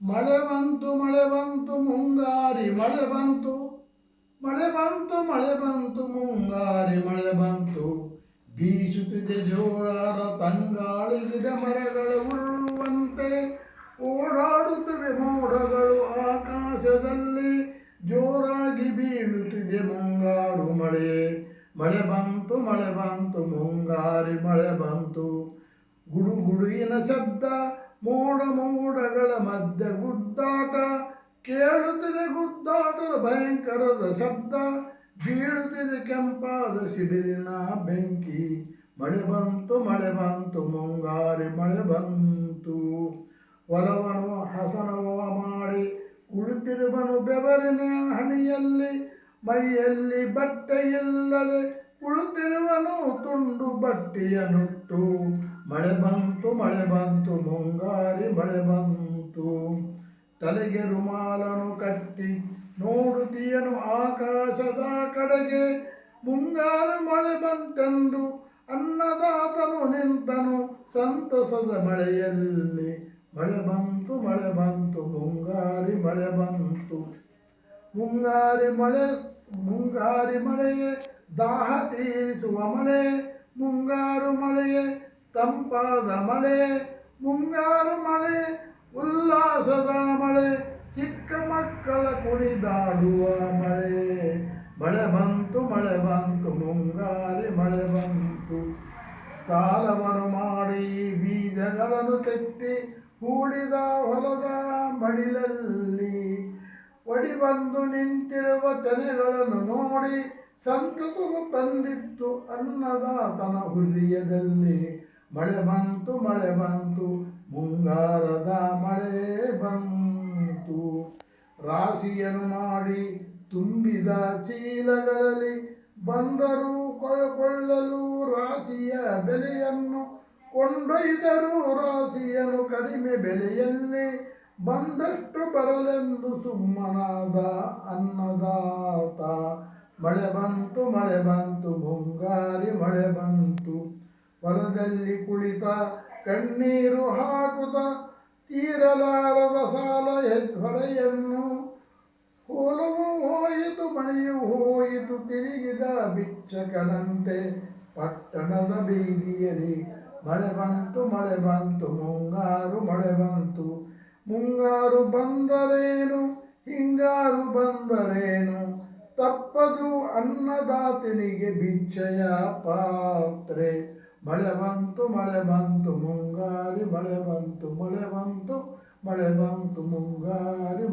ಮಳೆ ಬಂತು ಮುಂಗಾರಿ ಮಳೆ ಬಂತು, ಮಳೆ ಬಂತು ಮಳೆ ಬಂತು ಮುಂಗಾರಿ ಮಳೆ ಬಂತು. ಬೀಸುತ್ತಿದೆ ಜೋರಾದ ತಂಗಾಳಿ, ಗಿಡ ಮರಗಳು ಉರುಳುವಂತೆ ಓಡಾಡುತ್ತವೆ ಮೋಡಗಳು ಆಕಾಶದಲ್ಲಿ. ಜೋರಾಗಿ ಬೀಳುತ್ತಿದೆ ಮುಂಗಾರು ಮಳೆ. ಮಳೆ ಬಂತು ಮುಂಗಾರಿ ಮಳೆ ಬಂತು. ಗುಡುಗುಡುಗಿನ ಶಬ್ದ, ಮೋಡಗಳ ಮಧ್ಯ ಗುದ್ದಾಟ ಕೇಳುತ್ತಿದೆ. ಗುದ್ದಾಟದ ಭಯಂಕರದ ಶಬ್ದ, ಬೀಳುತ್ತಿದೆ ಕೆಂಪಾದ ಸಿಡಿಲಿನ ಬೆಂಕಿ. ಮಳೆ ಬಂತು ಮುಂಗಾರಿ ಮಳೆ ಬಂತು. ಹೊಲವನು ಹಸನವ ಮಾಡಿ ಕುಳಿತಿರುವನು ಬೆವರಿನ ಹಣಿಯಲ್ಲಿ, ಮೈಯಲ್ಲಿ ಬಟ್ಟೆಯಿಲ್ಲದೆ ಕುಳಿತಿರುವನು ತುಂಡು ಬಟ್ಟೆಯನ್ನುಟ್ಟು. ಮಳೆ ಬಂತು ಮುಂಗಾರಿ ಮಳೆ ಬಂತು. ತಲೆಗೆ ರುಮಾಲನು ಕಟ್ಟಿ ನೋಡುತ್ತೀಯನು ಆಕಾಶದ ಕಡೆಗೆ. ಮುಂಗಾರು ಮಳೆ ಬಂತೆಂದು ಅನ್ನದಾತನು ನಿಂತನು ಸಂತಸದ ಮಳೆಯಲ್ಲಿ. ಮಳೆ ಬಂತು ಮುಂಗಾರಿ ಮಳೆ ಬಂತು. ಮುಂಗಾರಿ ಮಳೆಯೇ ದಾಹ ತೀರಿಸುವ ಮಳೆ. ಮುಂಗಾರು ಮಳೆಯೇ ತಂಪಾದ ಮಳೆ. ಮುಂಗಾರು ಮಳೆ ಉಲ್ಲಾಸದ ಮಳೆ, ಚಿಕ್ಕ ಮಕ್ಕಳ ಕುಣಿದಾಡುವ ಮಳೆ. ಮಳೆ ಬಂತು ಮುಂಗಾರಿ ಮಳೆ ಬಂತು. ಸಾಲವನ್ನು ಮಾಡಿ ಬೀಜಗಳನ್ನು ತೆತ್ತಿ ಹೂಡಿದ ಹೊಲದ ಮಡಿಲಲ್ಲಿ, ಒಡಿ ಬಂದು ನಿಂತಿರುವ ತೆನೆಗಳನ್ನು ನೋಡಿ ಸಂತಸವು ತಂದಿತ್ತು ಅನ್ನದಾತನ ಹೃದಯದಲ್ಲಿ. ಮಳೆ ಬಂತು ಮುಂಗಾರದ ಮಳೆ ಬಂತು. ರಾಶಿಯನ್ನು ಮಾಡಿ ತುಂಬಿದ ಚೀಲಗಳಲ್ಲಿ ಬಂದರು ಕೊಳ್ಳಲು ರಾಶಿಯ ಬೆಲೆಯನ್ನು. ಕೊಂಡೊಯ್ದರು ರಾಶಿಯನ್ನು ಕಡಿಮೆ ಬೆಲೆಯಲ್ಲಿ. ಬಂದಷ್ಟು ಬರಲೆಂದು ಸುಮ್ಮನಾದ ಅನ್ನದಾತ. ಮಳೆ ಬಂತು ಮುಂಗಾರಿ ಮಳೆ ಬಂತು. ಹೊಲದಲ್ಲಿ ಕುಳಿತ ಕಣ್ಣೀರು ಹಾಕುತ್ತ ತೀರಲಾರದ ಸಾಲ ಹೊರೆಯನ್ನು. ಹೊಲವು ಹೋಯಿತು ಮಳೆಯು ಹೋಯಿತು ತಿರುಗಿದ ಭಿಕ್ಷಕನಂತೆ ಪಟ್ಟಣದ ಬೀದಿಯಲ್ಲಿ. ಮಳೆ ಬಂತು ಮುಂಗಾರು ಮಳೆ ಬಂತು. ಮುಂಗಾರು ಬಂದರೇನು ಹಿಂಗಾರು ಬಂದರೇನು, ತಪ್ಪದು ಅನ್ನದಾತನಿಗೆ ಭಿಕ್ಷೆಯ ಪಾತ್ರೆ. ಮಳೆ ಬಂತು ಮುಂಗಾರಿ ಮಳೆ ಬಂತು. ಮಳೆ ಬಂತು ಮುಂಗಾರಿ